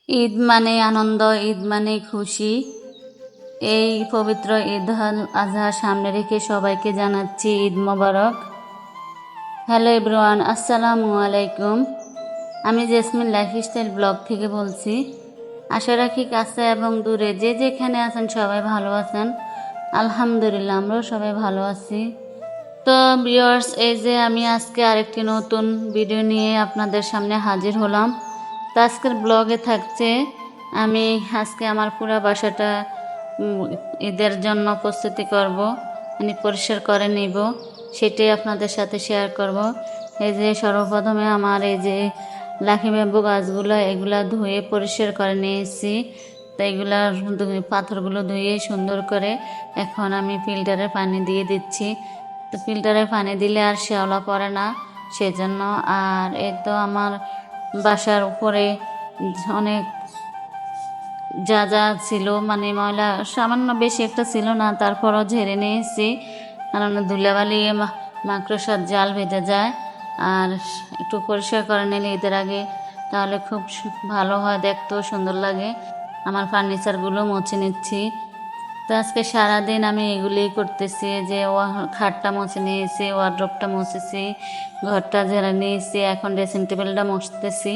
ঈদ মানে আনন্দ, ঈদ মানে খুশি। এই পবিত্র ঈদ আজহা সামনে রেখে সবাইকে জানাচ্ছি ঈদ মোবারক। হ্যালো এভরিওয়ান, আসসালামু আলাইকুম। আমি জেসমিন লাইফস্টাইল ব্লগ থেকে বলছি। আশা রাখি কাছে এবং দূরে যে যেখানে আছেন সবাই ভালো আছেন। আলহামদুলিল্লাহ, আমরাও সবাই ভালো আছি। তো ভিউয়ার্স, এই যে আমি আজকে আরেকটি নতুন ভিডিও নিয়ে আপনাদের সামনে হাজির হলাম। তো আজকের ব্লগে থাকছে আমি আজকে আমার পুরো বাসাটা ঈদের জন্য প্রস্তুতি করব, মানে পরিষ্কার করে নিব, সেটাই আপনাদের সাথে শেয়ার করব। এই যে সর্বপ্রথমে আমার এই যে লাখি ব্যাম্বু গাছগুলো এগুলা ধুয়ে পরিষ্কার করে নিয়েছি। তো এগুলা পাথরগুলো ধুয়ে সুন্দর করে এখন আমি ফিল্টারে পানি দিয়ে দিচ্ছি। তো ফিল্টারে পানি দিলে আর শ্যাওলা পড়ে না, সেজন্য। আর এই তো আমার বাসার উপরে অনেক যা যা ছিল, মানে ময়লা সামান্য, বেশি একটা ছিল না, তারপরও ঝেড়ে নিয়েছি, কারণ ধুলাবালি মাকড়সার জাল বেঁধে যায়। আর একটু পরিষ্কার করে নিলে ঈদের আগে তাহলে খুব ভালো হয়, দেখতেও সুন্দর লাগে। আমার ফার্নিচারগুলো মুছে নিচ্ছি। তো আজকে সারাদিন আমি এগুলিই করতেছি, যে খাটটা মুছে নিয়েছি, ওয়ার্ড্রোবটা মুছেছি, ঘরটা ঝেড়ে নিয়েছি, এখন ড্রেসিং টেবিলটা মুছতেছি।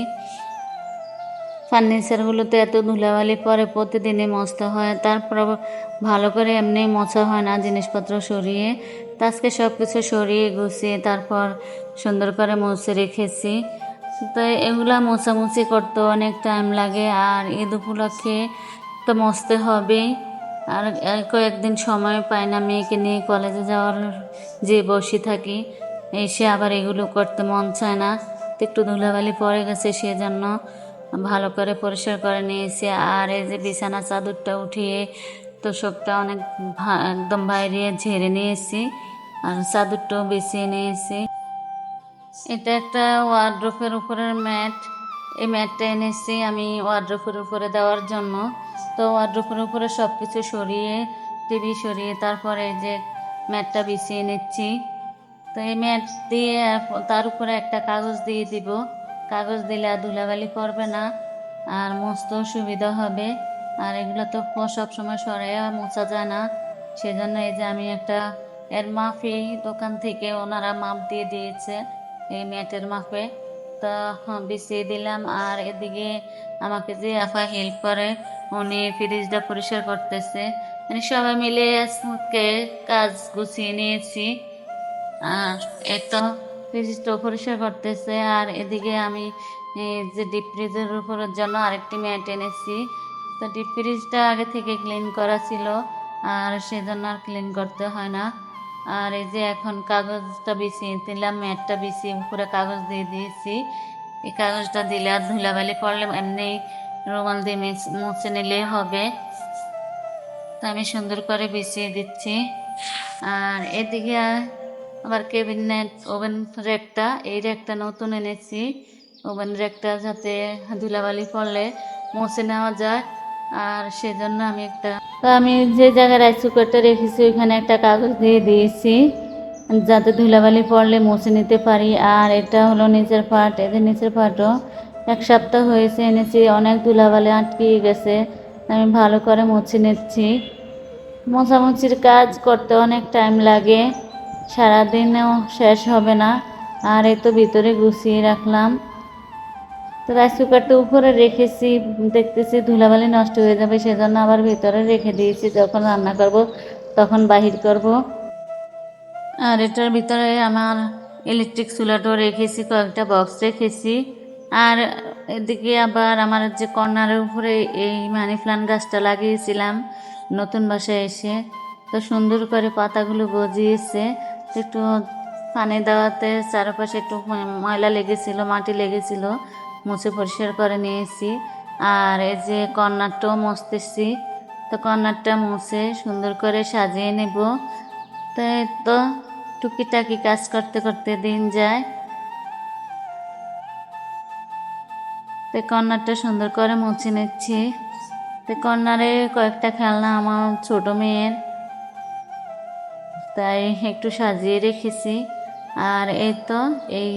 ফার্নিচারগুলোতে এত ধুলাবালি পরে প্রতিদিনই মুছতে হয়, তারপর ভালো করে এমনি মোছা হয় না জিনিসপত্র সরিয়ে। তো আজকে সব কিছু সরিয়ে গুছিয়ে তারপর সুন্দর করে মুছে রেখেছি। তো এগুলা মোছামুছি করতে অনেক টাইম লাগে, আর ঈদ উপলক্ষে তো মুছতে হবেই। আর কয়েকদিন সময় পাই না, মেয়েকে নিয়ে কলেজে যাওয়ার যে বসে থাকি, এসে আবার এগুলো করতে মন চায় না। তো একটু ধুলাবালি পড়ে গেছে, সেজন্য ভালো করে পরিষ্কার করে নিয়েছি। আর এই যে বিছানা চাদরটা উঠিয়ে তোষকটা অনেক একদম বাইরে ঝেড়ে নিয়েছি, আর চাদরটাও বিছিয়ে নিয়েছি। এটা একটা ওয়ার্ড্রোবের উপরের ম্যাট। এই ম্যাটটা এনেছি আমি ওয়ার্ড্রোবের উপরে দেওয়ার জন্য। তো ওয়ার্ড্রোবের উপরে সব কিছু সরিয়ে, টিভি সরিয়ে তারপরে এই যে ম্যাটটা বিছিয়ে নিচ্ছি। তো এই ম্যাট দিয়ে তার উপরে একটা কাগজ দিয়ে দিব। কাগজ দিলে আর ধুলাবালি পড়বে না, আর মুছতেও সুবিধা হবে। আর এগুলো তো সবসময় সরাইয়া মোছা যায় না, সেজন্য এই যে আমি একটা এর মাপে দোকান থেকে ওনারা মাপ দিয়ে দিয়েছে এই ম্যাটের মাপে। তা বিছিয়ে দিলাম। আর এদিকে আমাকে যে আপা হেল্প করে, উনি ফ্রিজটা পরিষ্কার করতেছে, মানে সবাই মিলে আজকে কাজ গুছিয়ে নিয়েছি। আর এই তো ফ্রিজটা পরিষ্কার করতেছে। আর এদিকে আমি যে ডিপ ফ্রিজের উপরের জন্য আরেকটি ম্যাট এনেছি। তো ডিপ ফ্রিজটা আগে থেকে ক্লিন করা ছিল, আর সেজন্য আর ক্লিন করতে হয় না। আর এই যে এখন কাগজটা বিছিয়ে দিলাম, ম্যাটটা বিছিয়ে উপরে কাগজ দিয়ে দিয়েছি। এই কাগজটা দিলে আর ধুলাবালি পড়লে এমনি রুমাল দিয়ে মুছে নিলেই হবে। তো আমি সুন্দর করে বিছিয়ে দিচ্ছি। আর এদিকে আবার ক্যাবিনেট ওভেন র্যাকটা, এই র্যাকটা নতুন এনেছি। ওভেন র্যাকটা যাতে ধুলাবালি পড়লে মুছে নেওয়া যায়, আর সেজন্য আমি আমি যে জায়গায় রাইস কুকারটা রেখেছি ওইখানে একটা কাগজ দিয়ে দিয়েছি, যাতে ধুলাবালি পড়লে মুছে নিতে পারি। আর এটা হলো নিচের পার্ট, এদের নিচের পার্টও 1 সপ্তাহ হয়েছে এনেছি, অনেক ধুলাবালি আটকে গেছে, আমি ভালো করে মুছে নিচ্ছি। মোছামুছির কাজ করতে অনেক টাইম লাগে, সারাদিনেও শেষ হবে না। আর এই তো ভিতরে গুছিয়ে রাখলাম। তো রাইস কুকারটা উপরে রেখেছি, দেখতেছি ধুলাবালি নষ্ট হয়ে যাবে, সেজন্য আবার ভিতরে রেখে দিয়েছি, যখন রান্না করব তখন বাহির করব। আর এটার ভিতরে আমার ইলেকট্রিক চুলাটাও রেখেছি, কয়েকটা বক্স রেখেছি। আর এদিকে আবার আমার যে কর্নারের উপরে এই মানি প্লান্ট গাছটা লাগিয়েছিলাম নতুন বাসায় এসে, তো সুন্দর করে পাতাগুলো গজিয়েছে। একটু পানি দেওয়াতে চারপাশে একটু ময়লা লেগেছিল, মাটি লেগেছিল, মুছে পরিষ্কার করে নিয়েছি। আর এই যে কর্নারটাও মুছতেছি। তো কর্নারটা মুছে সুন্দর করে সাজিয়ে নেব। তাই তো টুকিটাকি কাজ করতে করতে দিন যায়। তো কর্নারটা সুন্দর করে মুছে নিচ্ছি। তো কর্নারে কয়েকটা খেলনা আমার ছোট মেয়ের, তাই একটু সাজিয়ে রেখেছি। আর এই তো এই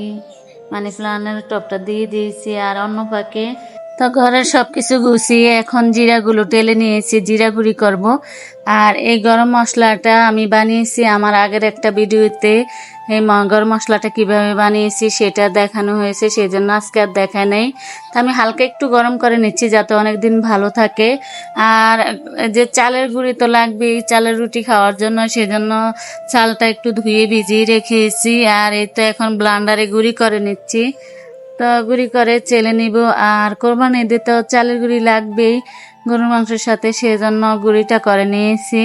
মানি প্লান্টের টবটা দিয়ে দিয়েছি। আর অন্য পাকে তো ঘরের সবকিছু গুছিয়ে এখন জিরাগুলো টেলে নিয়েছি, জিরা গুঁড়ি করব। আর এই গরম মশলাটা আমি বানিয়েছি আমার আগের একটা ভিডিওতে। এই গরম মশলাটা কিভাবে বানিয়েছি সেটা দেখানো হয়েছে, সেই জন্য আজকে আর দেখায় নেই। তো আমি হালকা একটু গরম করে নিচ্ছি যাতে অনেক দিন ভালো থাকে। আর যে চালের গুঁড়ি তো লাগবেই চালের রুটি খাওয়ার জন্য, সেজন্য চালটা একটু ধুয়ে ভিজিয়ে রেখেছি। আর এই তো এখন ব্লান্ডারে গুঁড়ি করে নিচ্ছি। তো গুঁড়ি করে চেলে নিব। আর কোরবানি ঈদে তো চালের গুঁড়ি লাগবেই গরুর মাংসের সাথে, সেজন্য গুঁড়িটা করে নিয়েছি।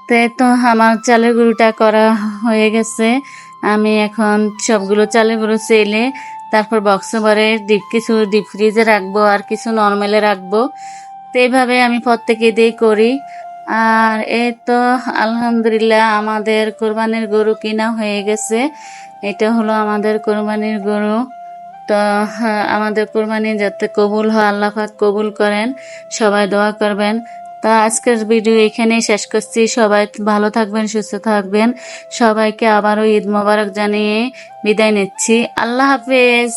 তো এই তো আমার চালের গুঁড়িটা করা হয়ে গেছে। আমি এখন সবগুলো চালের গুঁড়ো চেলে তারপর বক্সে ভরে কিছু ডিপ ফ্রিজে রাখবো আর কিছু নর্মালে রাখবো। তো এইভাবে আমি প্রত্যেক ঈদেই করি। আর এই তো আলহামদুলিল্লাহ আমাদের কোরবানির গরু কিনা হয়ে গেছে। এটা হলো আমাদের কোরবানির গরু। তো আমাদের কোরবানি যাতে কবুল হয়, আল্লাহ পাক কবুল করেন, সবাই দোয়া করবেন। তা আজকের ভিডিও এখানেই শেষ করছি। সবাই ভালো থাকবেন, সুস্থ থাকবেন। সবাইকে আবারও ঈদ মোবারক জানিয়ে বিদায় নিচ্ছি। আল্লাহ হাফেজ।